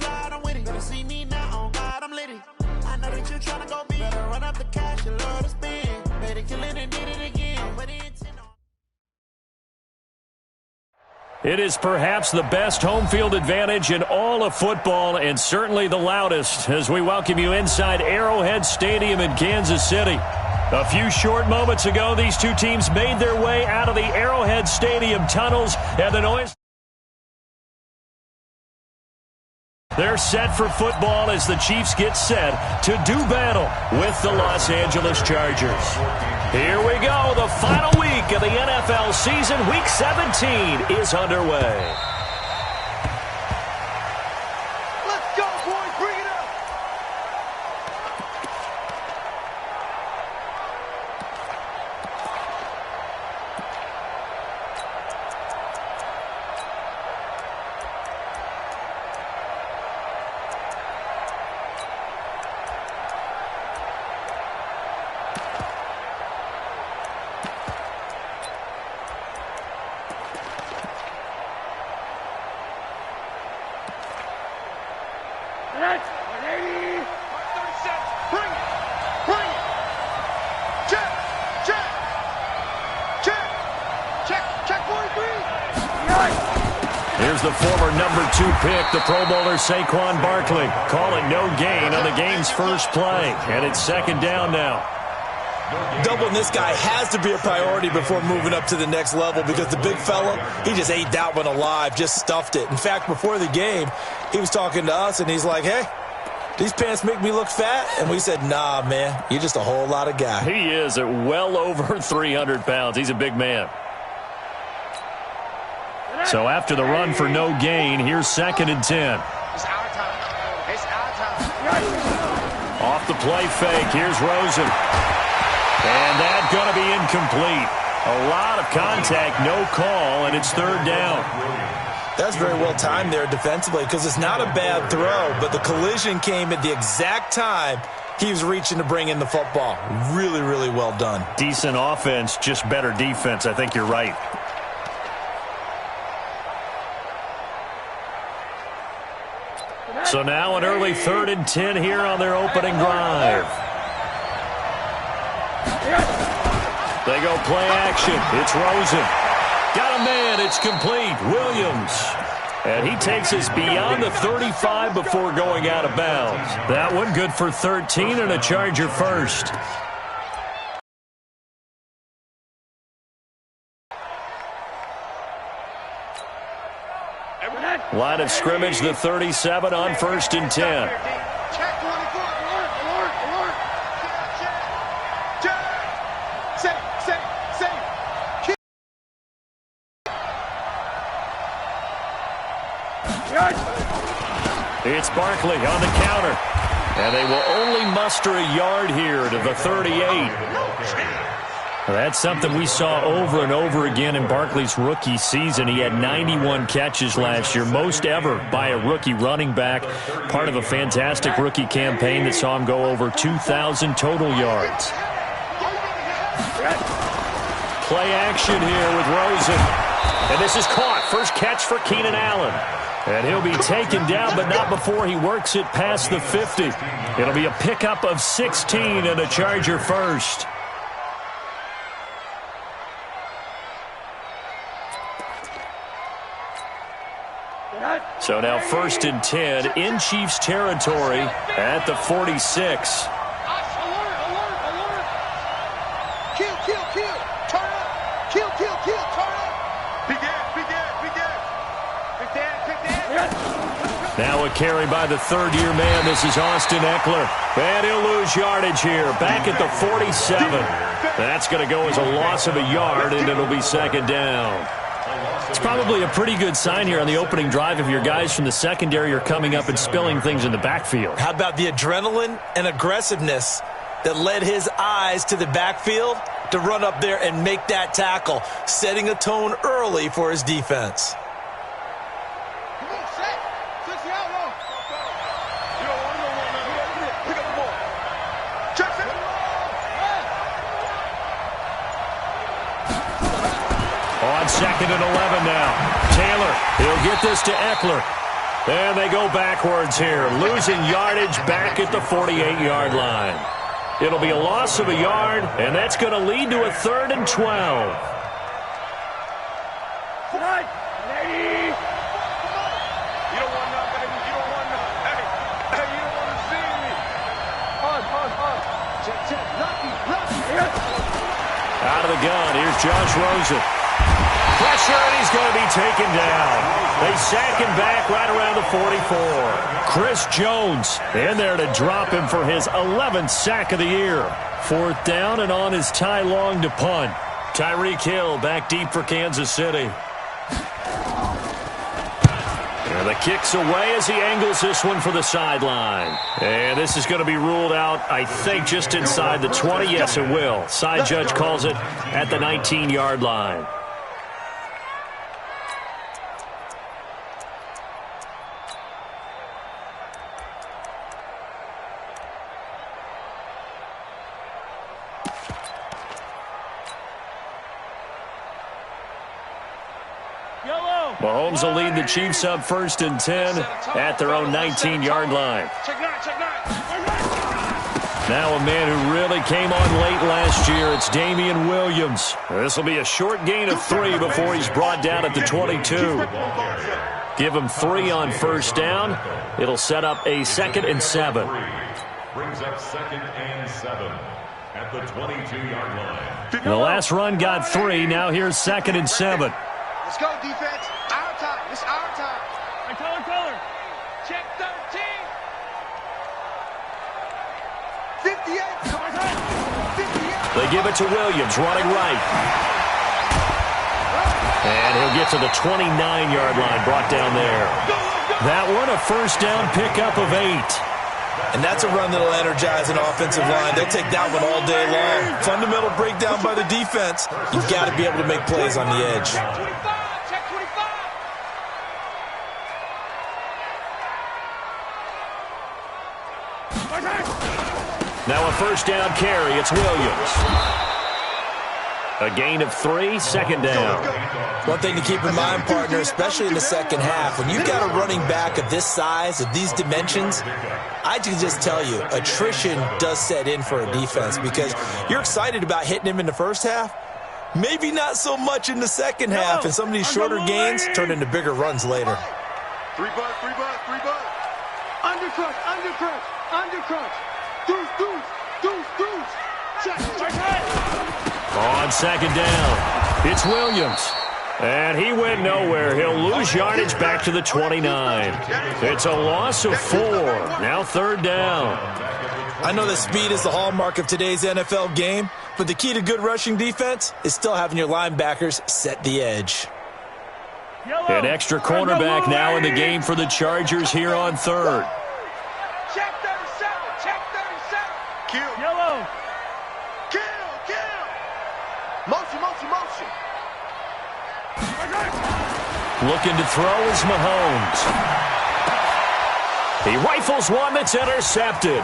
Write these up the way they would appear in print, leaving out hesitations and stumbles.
tried, I'm with it. Better see me now, on God, I'm litty. I know that you're trying to go big. Better run up the cash, you love to spend. Better kill it and did it again. But it is perhaps the best home field advantage in all of football, and certainly the loudest, as we welcome you inside Arrowhead Stadium in Kansas City. A few short moments ago, these two teams made their way out of the Arrowhead Stadium tunnels, and the noise. They're set for football as the Chiefs get set to do battle with the Los Angeles Chargers. Here we go. The final week of the NFL season. Week 17 is underway. Let's go, boys. Bring it up. Here's the former number 2 pick, the Pro Bowler Saquon Barkley. Call it no gain on the game's first play, and it's second down now. Doubling this guy has to be a priority before moving up to the next level because the big fella, he just ate that one alive, just stuffed it. In fact, before the game, he was talking to us, and he's like, hey, these pants make me look fat? And we said, nah, man, you're just a whole lot of guy. He is at well over 300 pounds. He's a big man. So after the run for no gain, here's second and 10. It's our time. It's our time. Off the play fake, here's Rosen. And that's going to be incomplete. A lot of contact, no call, and it's third down. That's very well timed there defensively because it's not a bad throw, but the collision came at the exact time he was reaching to bring in the football. Really, really well done. Decent offense, just better defense. I think you're right. So now an early 3rd and 10 here on their opening drive. They go play action. It's Rosen. Got a man. It's complete. Williams. And he takes us beyond the 35 before going out of bounds. That one good for 13 and a Charger first. Line of scrimmage, the 37 on 1st and 10. It's Barkley on the counter. And they will only muster a yard here to the 38. That's something we saw over and over again in Barkley's rookie season. He had 91 catches last year, most ever by a rookie running back, part of a fantastic rookie campaign that saw him go over 2,000 total yards. Play action here with Rosen. And this is caught. First catch for Keenan Allen. And he'll be taken down, but not before he works it past the 50. It'll be a pickup of 16 and a Charger first. So now 1st and 10 in Chiefs territory at the 46. Now a carry by the 3rd-year man. This is Austin Eckler. And he'll lose yardage here. Back at the 47. That's going to go as a loss of a yard, and it'll be second down. It's probably a pretty good sign here on the opening drive if your guys from the secondary are coming up and spilling things in the backfield. How about the adrenaline and aggressiveness that led his eyes to the backfield to run up there and make that tackle, setting a tone early for his defense. On 2nd and 11 now. Taylor, he'll get this to Eckler. And they go backwards here, losing yardage back at the 48-yard line. It'll be a loss of a yard, and that's going to lead to a 3rd and 12. Out of the gun, here's Josh Rosen. Pressure, and he's going to be taken down. They sack him back right around the 44. Chris Jones in there to drop him for his 11th sack of the year. 4th down and on his Ty Long to punt. Tyreek Hill back deep for Kansas City. And the kick's away as he angles this one for the sideline. And this is going to be ruled out, I think, just inside the 20. Yes, it will. Side judge calls it at the 19-yard line. Mahomes will lead the Chiefs up 1st and 10 at their own 19-yard line. Now a man who really came on late last year, it's Damian Williams. This will be a short gain of 3 before he's brought down at the 22. Give him 3 on 1st down. It'll set up a 2nd and 7. Brings up 2nd and 7 at the 22-yard line. The last run got 3. Now here's 2nd and 7. Let's go, defense. Our time. It's our time. Color. Check 13. 58. 58. They give it to Williams, running right. And he'll get to the 29-yard line, brought down there. That one, a 1st down pickup of 8. And that's a run that'll energize an offensive line. They'll take that one all day long. Fundamental breakdown by the defense. You've got to be able to make plays on the edge. Now a 1st down carry. It's Williams. A gain of 3, 2nd down. One thing to keep in mind, partner, especially in the second half, when you've got a running back of this size, of these dimensions, I can just tell you, attrition does set in for a defense because you're excited about hitting him in the first half, maybe not so much in the second half, and some of these shorter gains turn into bigger runs later. 3 bucks. Undercrunch. Deuce. Check. On 2nd down, it's Williams. And he went nowhere. He'll lose yardage back to the 29. It's a loss of 4. Now 3rd down. I know that speed is the hallmark of today's NFL game, but the key to good rushing defense is still having your linebackers set the edge. An extra cornerback now in the game for the Chargers here on 3rd. Check 37. Kill. Yellow. Kill. Motion. Looking to throw is Mahomes. He rifles one that's intercepted.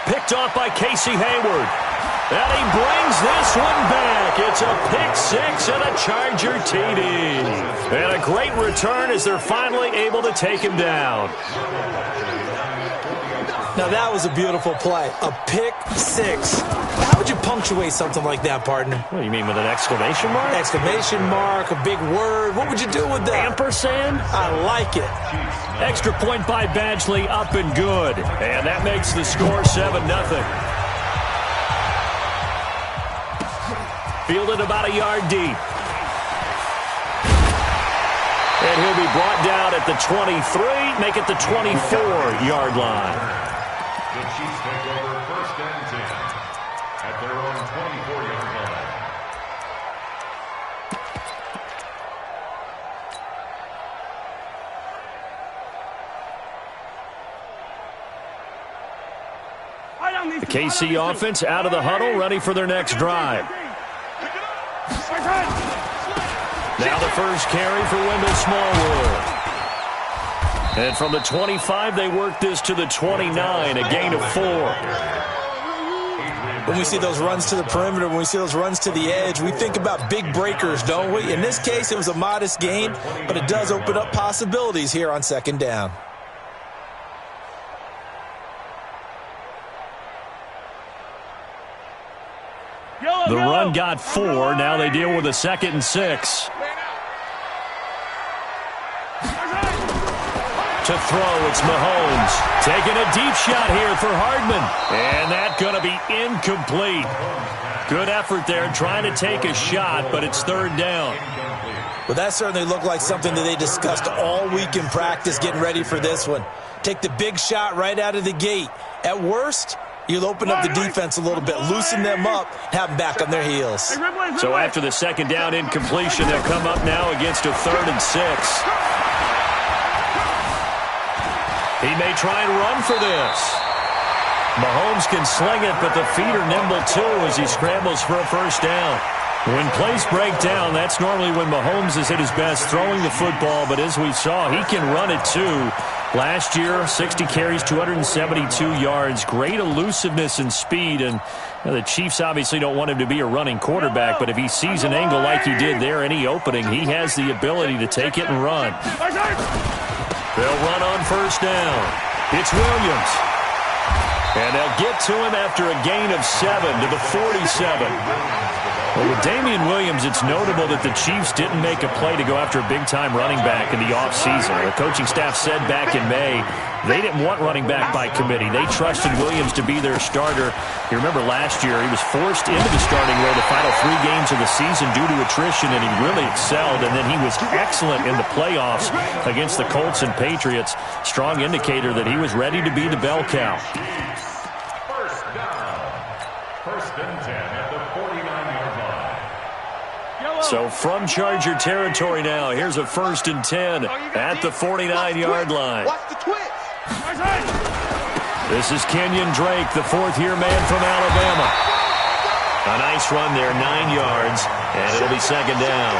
Picked off by Casey Hayward. And he brings this one back. It's a pick 6 and a Charger TD. And a great return as they're finally able to take him down. Now that was a beautiful play. A pick 6. How would you punctuate something like that, partner? What do you mean, with an exclamation mark? Exclamation mark, a big word. What would you do with that? Ampersand? I like it. Extra point by Badgley, up and good. And that makes the score 7-0. Fielded about a yard deep. And he'll be brought down at the 23, make it the 24-yard line. The Chiefs take over 1st and 10 at their own 24-yard line. The KC offense out of the huddle, ready for their next drive. Now the first carry for Wendell Smallwood. And from the 25, they work this to the 29, a gain of 4. When we see those runs to the perimeter, when we see those runs to the edge, we think about big breakers, don't we? In this case, it was a modest gain, but it does open up possibilities here on second down. The run got 4. Now they deal with a 2nd and 6. To throw, it's Mahomes. Taking a deep shot here for Hardman. And that's going to be incomplete. Good effort there trying to take a shot, but it's 3rd down. Well, that certainly looked like something that they discussed all week in practice getting ready for this one. Take the big shot right out of the gate. At worst, you'll open up the defense a little bit, loosen them up, have them back on their heels. So after the 2nd down incompletion, they'll come up now against a 3rd and 6. He may try and run for this. Mahomes can sling it, but the feet are nimble too as he scrambles for a 1st down. When plays break down, that's normally when Mahomes is at his best throwing the football, but as we saw, he can run it too. Last year, 60 carries, 272 yards, great elusiveness and speed, and the Chiefs obviously don't want him to be a running quarterback, but if he sees an angle like he did there, any opening, he has the ability to take it and run. They'll run on 1st down. It's Williams. And they'll get to him after a gain of 7 to the 47. Well, with Damian Williams, it's notable that the Chiefs didn't make a play to go after a big-time running back in the offseason. The coaching staff said back in May they didn't want running back by committee. They trusted Williams to be their starter. You remember last year he was forced into the starting role the final 3 games of the season due to attrition, and he really excelled. And then he was excellent in the playoffs against the Colts and Patriots. Strong indicator that he was ready to be the bell cow. 1st and 10 at the 49-yard line. So from Charger territory now, here's a 1st and 10 at the 49-yard line. Watch the twist. This is Kenyon Drake, the 4th-year man from Alabama. A nice run there, 9 yards, and it'll be 2nd down.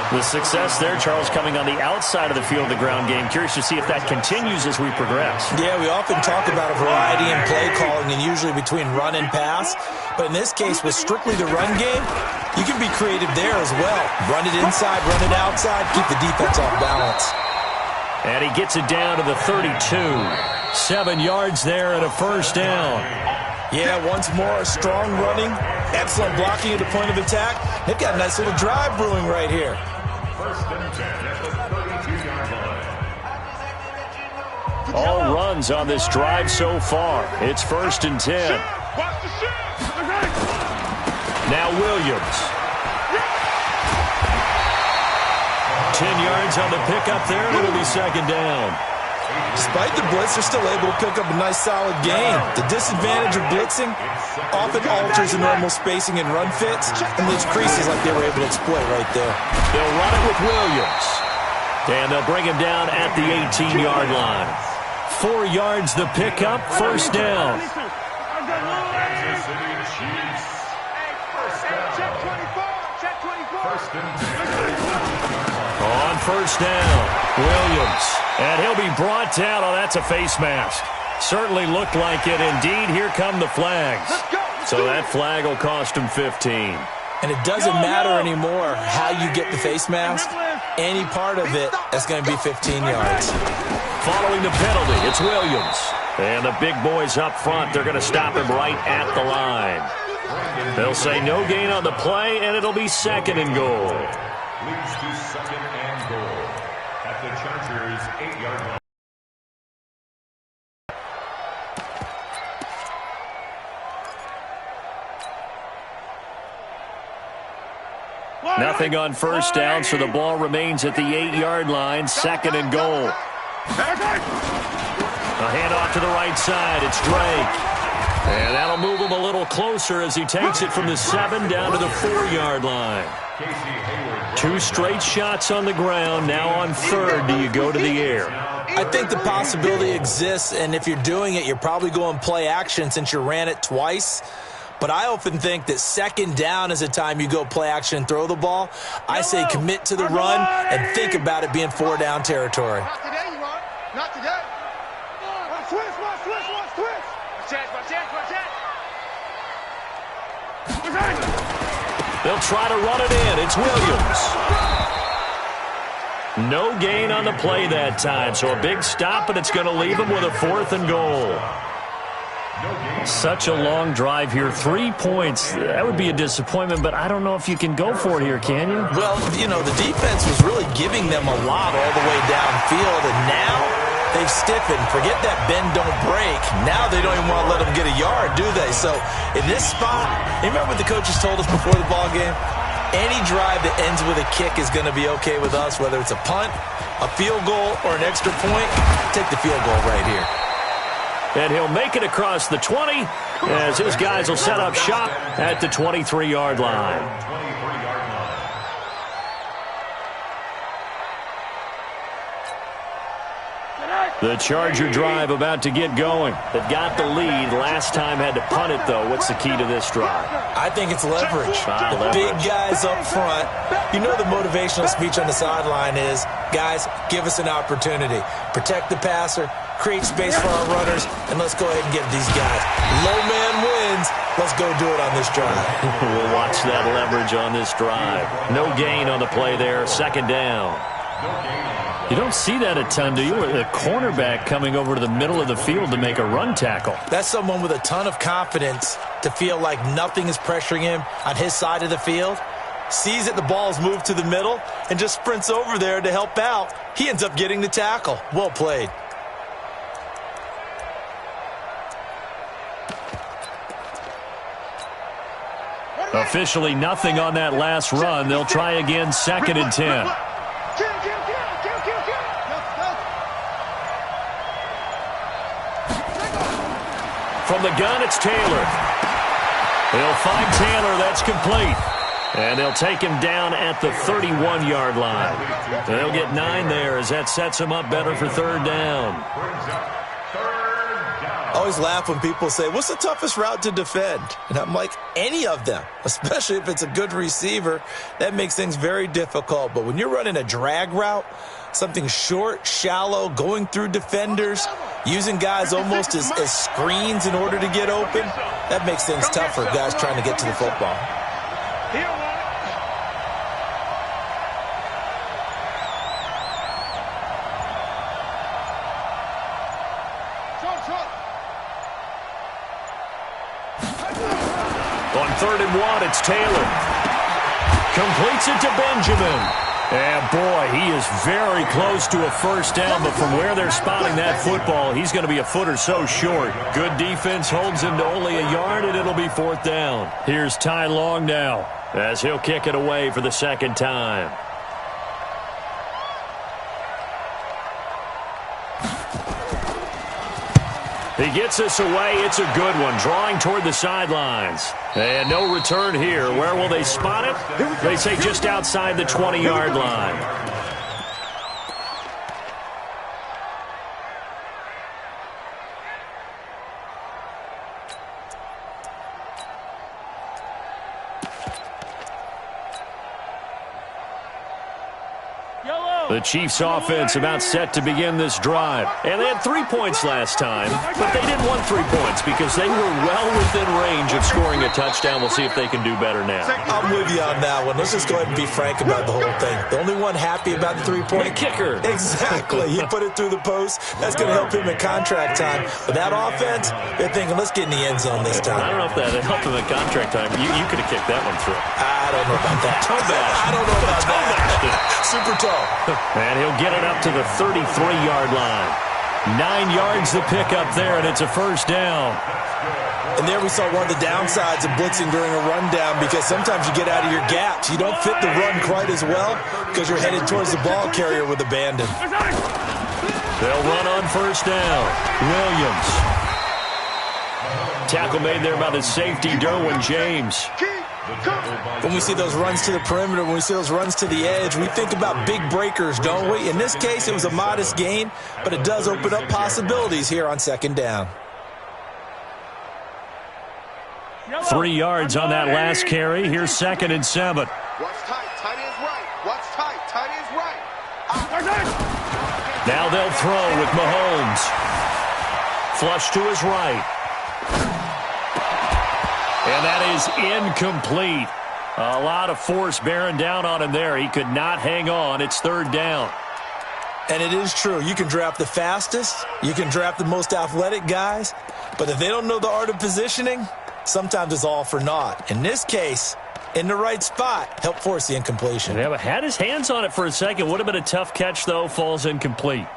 The success there, Charles, coming on the outside of the field of the ground game. Curious to see if that continues as we progress. Yeah, we often talk about a variety in play calling and usually between run and pass. But in this case, with strictly the run game, you can be creative there as well. Run it inside, run it outside, keep the defense off balance. And he gets it down to the 32. 7 yards there and a 1st down. Yeah, once more, strong running, excellent blocking at the point of attack. They've got a nice little drive brewing right here. 1st and 10 at the 32-yard line. All runs on this drive so far. It's 1st and 10. Now Williams. 10 yards on the pickup there, and it'll be 2nd down. Despite the blitz, they're still able to pick up a nice solid gain. The disadvantage of blitzing often alters the normal spacing and run fits and leaves creases like they were able to exploit right there. They'll run it with Williams. And they'll bring him down at the 18-yard line. 4 yards the pickup, 1st down. Kansas City Chiefs. Check 24. Check 24. 1st and 10. On 1st down, Williams. And he'll be brought down. Oh, that's a face mask. Certainly looked like it. Indeed, here come the flags. So that flag will cost him 15. And it doesn't matter anymore how you get the face mask. Any part of it is going to be 15 yards. Following the penalty, it's Williams. And the big boys up front, they're going to stop him right at the line. They'll say no gain on the play, and it'll be 2nd and goal. Leads to 2nd and goal at the Chargers' 8-yard line. Nothing on 1st down, so the ball remains at the 8-yard line. 2nd and goal. A handoff to the right side. It's Drake. And that'll move him a little closer as he takes it from the 7 down to the 4-yard line. 2 straight shots on the ground. Now on 3rd, do you go to the air? I think the possibility exists, and if you're doing it, you're probably going play action since you ran it twice. But I often think that 2nd down is a time you go play action and throw the ball. I say commit to the run and think about it being 4-down territory. Not today, you are. Not today. Watch twist, watch twist, watch twist. Watch that, watch that, watch that. They'll try to run it in. It's Williams. No gain on the play that time, so a big stop, and it's going to leave them with a 4th and goal. Such a long drive here. 3 points. That would be a disappointment, but I don't know if you can go for it here, can you? Well, you know, the defense was really giving them a lot all the way downfield, and now they've stiffened. Forget that bend, don't break. Now they don't even want to let them get a yard, do they? So in this spot, you remember what the coaches told us before the ball game? Any drive that ends with a kick is going to be okay with us, whether it's a punt, a field goal, or an extra point. Take the field goal right here. And he'll make it across the 20 as his guys will set up shop at the 23-yard line. The Charger drive about to get going. They've got the lead. Last time had to punt it, though. What's the key to this drive? I think it's leverage. The big guys up front. You know the motivational speech on the sideline is, guys, give us an opportunity. Protect the passer, create space for our runners, and let's go ahead and get these guys. Low man wins. Let's go do it on this drive. We'll watch that leverage on this drive. No gain on the play there. 2nd down. You don't see that a ton, do you? The cornerback coming over to the middle of the field to make a run tackle. That's someone with a ton of confidence to feel like nothing is pressuring him on his side of the field. Sees that the ball's moved to the middle and just sprints over there to help out. He ends up getting the tackle. Well played. Officially nothing on that last run. They'll try again, 2nd and 10. From the gun, it's Taylor. They'll find Taylor. That's complete. And they'll take him down at the 31-yard line. They'll get 9 there as that sets him up better for 3rd down. I always laugh when people say, what's the toughest route to defend? And I'm like, any of them, especially if it's a good receiver. That makes things very difficult. But when you're running a drag route, something short, shallow, going through defenders, using guys almost as screens in order to get open, that makes things tough for guys trying to get to the football. On 3rd and 1, it's Taylor. Completes it to Benjamin. And, boy, he is very close to a 1st down, but from where they're spotting that football, he's going to be a foot or so short. Good defense holds him to only a yard, and it'll be 4th down. Here's Ty Long now as he'll kick it away for the 2nd time. He gets this away. It's a good one, drawing toward the sidelines. And no return here. Where will they spot it? They say just outside the 20-yard line. The Chiefs offense about set to begin this drive. And they had 3 points last time, but they didn't want 3 points because they were well within range of scoring a touchdown. We'll see if they can do better now. I'm with you on that one. Let's just go ahead and be frank about the whole thing. The only one happy about the 3-point? The kicker. Exactly. He put it through the post. That's going to help him in contract time. But that offense, they're thinking, let's get in the end zone this time. I don't know if that helped him in contract time. You could have kicked that one through. I don't know about that. I don't know about that. Super tall. And he'll get it up to the 33-yard line. 9 yards to pick up there, and it's a 1st down. And there we saw one of the downsides of blitzing during a rundown because sometimes you get out of your gaps. You don't fit the run quite as well because you're headed towards the ball carrier with abandon. They'll run on 1st down. Williams. Tackle made there by the safety, Derwin James. When we see those runs to the perimeter, when we see those runs to the edge, we think about big breakers, don't we? In this case, it was a modest gain, but it does open up possibilities here on 2nd down. 3 yards on that last carry. Here's 2nd and 7. Watch tight. Tight ends right. Watch tight. Tight ends right. Now they'll throw with Mahomes. Flush to his right. And that is incomplete. A lot of force bearing down on him there. He could not hang on. It's third down. And it is true. You can draft the fastest. You can draft the most athletic guys. But if they don't know the art of positioning, sometimes it's all for naught. In this case, in the right spot, help force the incompletion. Yeah, but had his hands on it for a second. Would have been a tough catch, though. Falls incomplete.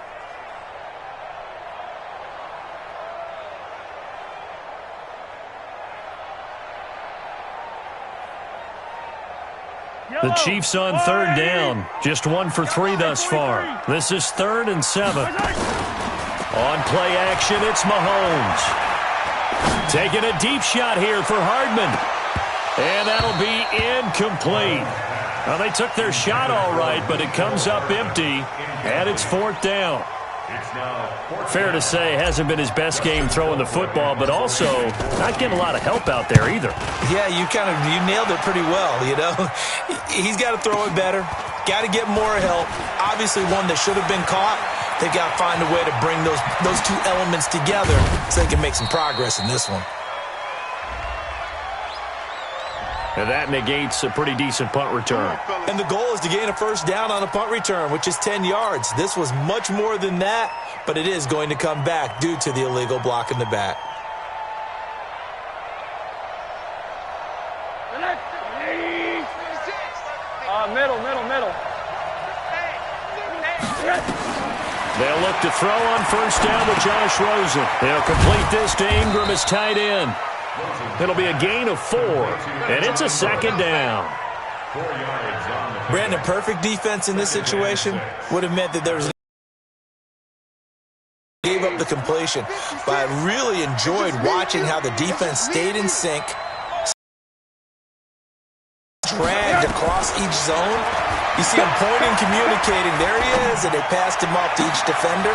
The Chiefs on third down. Just 1 for 3 thus far. This is 3rd and 7. On play action, it's Mahomes. Taking a deep shot here for Hardman. And that'll be incomplete. Well, they took their shot all right, but it comes up empty. And it's 4th down. Fair to say, hasn't been his best game throwing the football, but also not getting a lot of help out there either. Yeah, you nailed it pretty well, you know. He's got to throw it better, got to get more help. Obviously one that should have been caught. They've got to find a way to bring those two elements together so they can make some progress in this one. And that negates a pretty decent punt return. And the goal is to gain a first down on a punt return, which is 10 yards. This was much more than that, but it is going to come back due to the illegal block in the back. Middle. They'll look to throw on first down with Josh Rosen. They'll complete this to Ingram as tight end. It'll be a gain of 4, and it's a 2nd down. Brandon, perfect defense in this situation would have meant that there was gave up the completion. But I really enjoyed watching how the defense stayed in sync, dragged across each zone. You see him pointing, communicating. There he is, and they passed him off to each defender.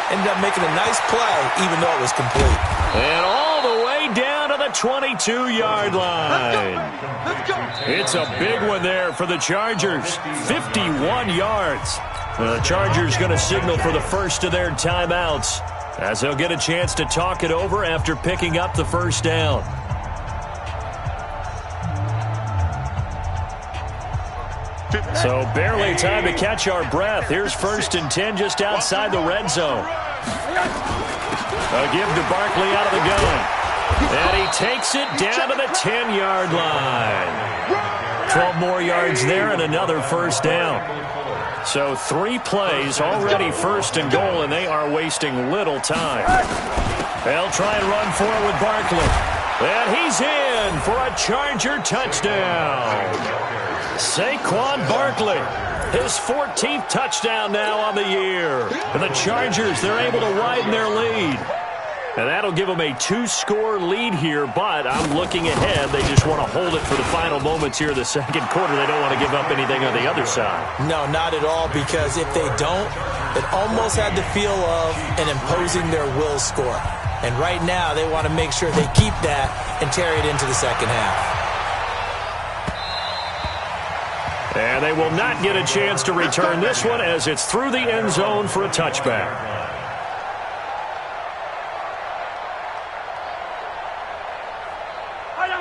Ended up making a nice play, even though it was complete. And all the way down to the 22-yard line. It's a big one there for the Chargers. 51 yards. The Chargers going to signal for the first of their timeouts as they'll get a chance to talk it over after picking up the first down. So barely time to catch our breath. Here's 1st and 10 just outside the red zone. A give to Barkley out of the gun. And he takes it down to the 10-yard line. 12 more yards there and another first down. So 3 plays, already 1st and goal, and they are wasting little time. They'll try and run for it with Barkley. And he's in for a Charger touchdown. Saquon Barkley, his 14th touchdown now on the year. And the Chargers, they're able to widen their lead. And that'll give them a 2-score lead here, but I'm looking ahead. They just want to hold it for the final moments here of the second quarter. They don't want to give up anything on the other side. No, not at all, because if they don't, it almost had the feel of an imposing their will score. And right now, they want to make sure they keep that and carry it into the second half. And they will not get a chance to return this one as it's through the end zone for a touchback.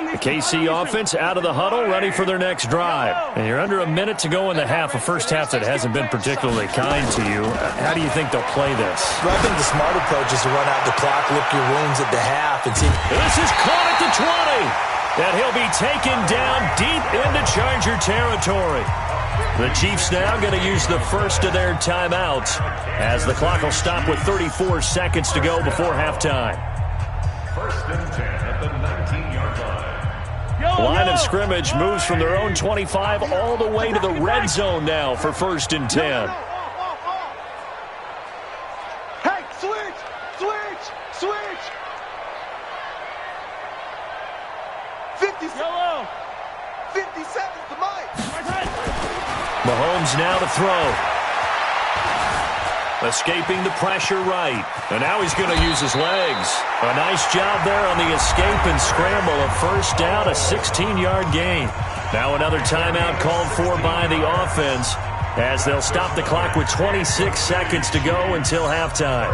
The KC offense out of the huddle, ready for their next drive. And you're under a minute to go in the half, a first half that hasn't been particularly kind to you. How do you think they'll play this? Well, I think the smart approach is to run out the clock, lick your wounds at the half, and see. This is caught at the 20. And he'll be taken down deep into Charger territory. The Chiefs now going to use the first of their timeouts as the clock will stop with 34 seconds to go before halftime. 1st and 10 at the 19-yard line. Line of scrimmage moves from their own 25 all the way to the red zone now for 1st and 10. Hey, switch! 50 seconds to Mike. Mahomes now to throw. Escaping the pressure right. And now he's going to use his legs. A nice job there on the escape and scramble. A first down, a 16-yard gain. Now another timeout called for by the offense as they'll stop the clock with 26 seconds to go until halftime.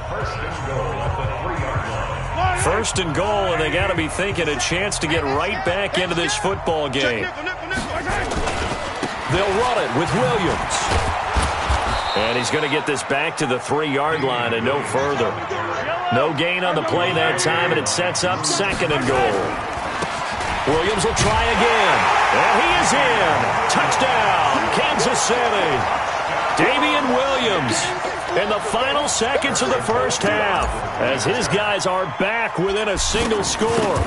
1st and goal at the 3-yard line. First and goal, and they got to be thinking a chance to get right back into this football game. They'll run it with Williams. And he's going to get this back to the 3-yard line and no further. No gain on the play that time, and it sets up second and goal. Williams will try again. And he is in. Touchdown, Kansas City. Damian Williams in the final seconds of the first half as his guys are back within a single score.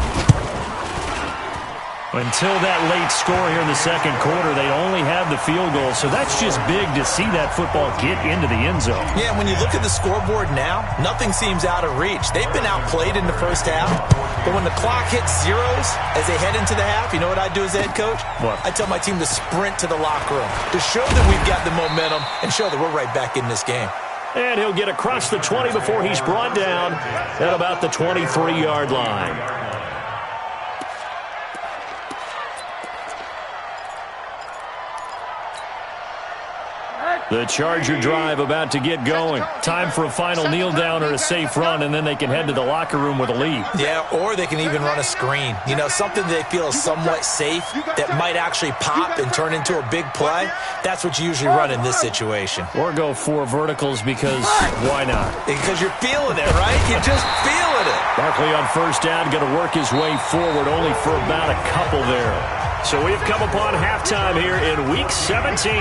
Until that late score here in the second quarter, they only have the field goal, so that's just big to see that football get into the end zone. Yeah, when you look at the scoreboard now, nothing seems out of reach. They've been outplayed in the first half, but when the clock hits zeros as they head into the half, you know what I do as the head coach? What? I tell my team to sprint to the locker room to show that we've got the momentum and show that we're right back in this game. And he'll get across the 20 before he's brought down at about the 23-yard line. The Charger drive about to get going. Time for a final kneel down or a safe run, and then they can head to the locker room with a lead. Yeah, or they can even run a screen. You know, something they feel is somewhat safe that might actually pop and turn into a big play. That's what you usually run in this situation. Or go 4 verticals because why not? Because you're feeling it, right? You're just feeling it. Barkley on first down, going to work his way forward only for about a couple there. So we've come upon halftime here in Week 17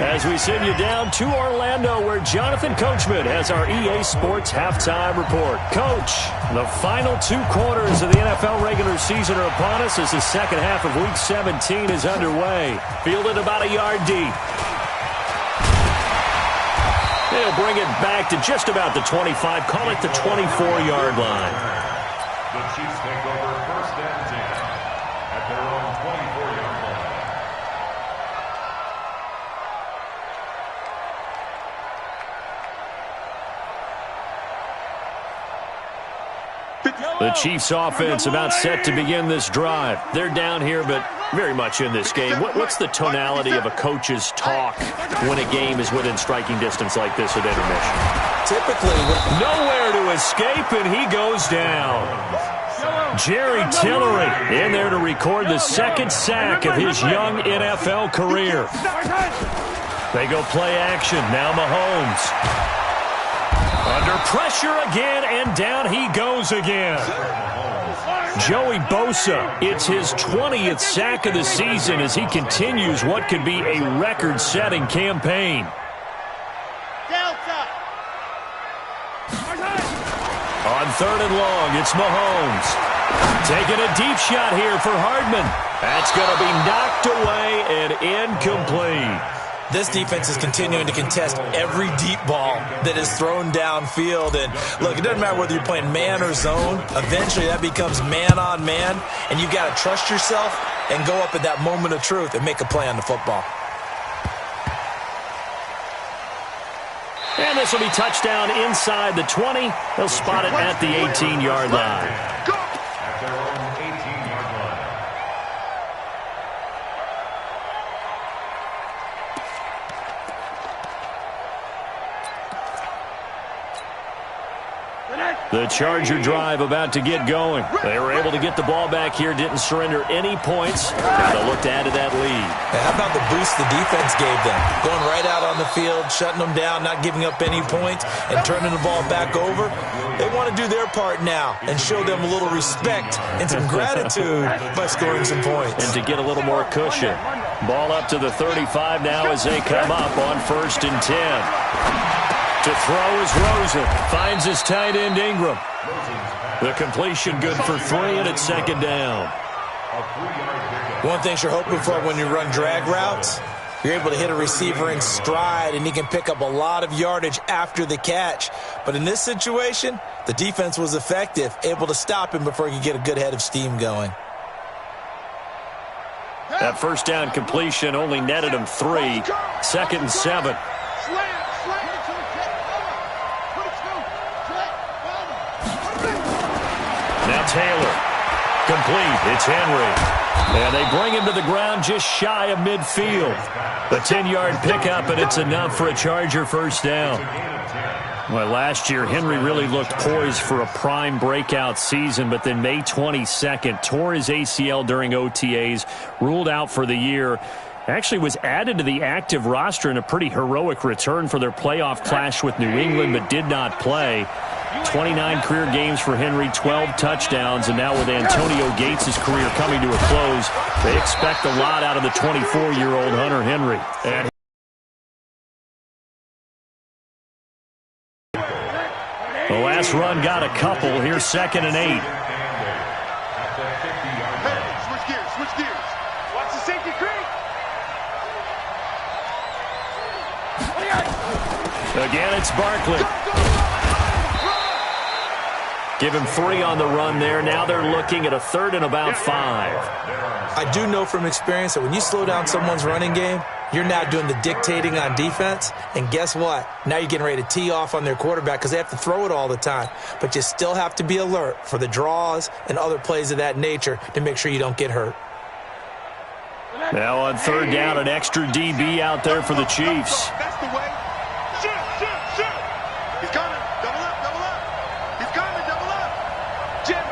as we send you down to Orlando where Jonathan Coachman has our EA Sports Halftime Report. Coach, the final 2 quarters of the NFL regular season are upon us as the second half of Week 17 is underway. Fielded about a yard deep. They'll bring it back to just about the 25, call it the 24-yard line. The Chiefs take over first and 10 at their own 24-yard line. The Chiefs offense about set to begin this drive. They're down here, but very much in this game. What's the tonality of a coach's talk when a game is within striking distance like this at intermission? Typically, nowhere to escape, and he goes down. Jerry Tillery in there to record the second sack of his young NFL career. They go play action. Now Mahomes. Under pressure again, and down he goes again. Joey Bosa, it's his 20th sack of the season as he continues what could be a record-setting campaign. On third and long, it's Mahomes. Taking a deep shot here for Hardman. That's going to be knocked away and incomplete. This defense is continuing to contest every deep ball that is thrown downfield. And, look, it doesn't matter whether you're playing man or zone. Eventually, that becomes man-on-man, and you've got to trust yourself and go up at that moment of truth and make a play on the football. And this will be touchdown inside the 20. They'll spot it at the 18-yard line. At their own 18-yard line. The Charger drive about to get going. They were able to get the ball back here, didn't surrender any points. Now they'll look to add to that lead. How about the boost the defense gave them? Going right out on the field, shutting them down, not giving up any points, and turning the ball back over. They want to do their part now and show them a little respect and some gratitude by scoring some points. And to get a little more cushion. Ball up to the 35 now as they come up on first and 10. To throw is Rosen. Finds his tight end Ingram. The completion good for 3, and it's second down. One thing you're hoping for when you run drag routes, you're able to hit a receiver in stride, and he can pick up a lot of yardage after the catch. But in this situation, the defense was effective, able to stop him before he could get a good head of steam going. That first down completion only netted him 3. Second and 7. Now Taylor. Complete. It's Henry. And they bring him to the ground just shy of midfield. A 10-yard pickup, and it's enough for a Charger first down. Well, last year, Henry really looked poised for a prime breakout season, but then May 22nd, tore his ACL during OTAs, ruled out for the year. Actually was added to the active roster in a pretty heroic return for their playoff clash with New England, but did not play. 29 career games for Henry, 12 touchdowns, and now with Antonio Gates' career coming to a close, they expect a lot out of the 24-year-old Hunter Henry. And the last run got a couple. Here's 2nd and 8. Hey, switch gears, switch gears. Watch the safety creep. Again, it's Barkley. Give him 3 on the run there. Now they're looking at a 3rd and about 5. I do know from experience that when you slow down someone's running game, you're now doing the dictating on defense. And guess what? Now you're getting ready to tee off on their quarterback because they have to throw it all the time. But you still have to be alert for the draws and other plays of that nature to make sure you don't get hurt. Now on 3rd down, an extra DB out there for the Chiefs. That's the way. Shoot, shoot, shoot. He's coming. Double up, double up. He's coming, double up. Jim.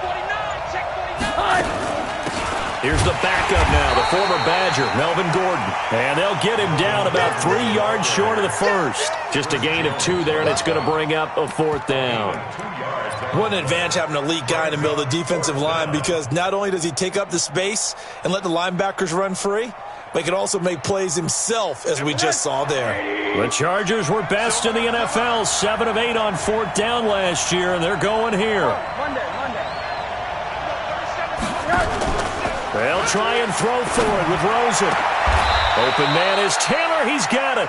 49, check 49. Here's the backup now, the former Badger, Melvin Gordon. And they'll get him down about 3 yards short of the first. Just a gain of 2 there, and it's going to bring up a 4th down. What an advantage having an elite guy in the middle of the defensive line, because not only does he take up the space and let the linebackers run free, but he can also make plays himself, as we just saw there. The Chargers were best in the NFL, 7 of 8 on 4th down last year, and they're going here. They'll try and throw for it with Rosen. Open man is Taylor. He's got it.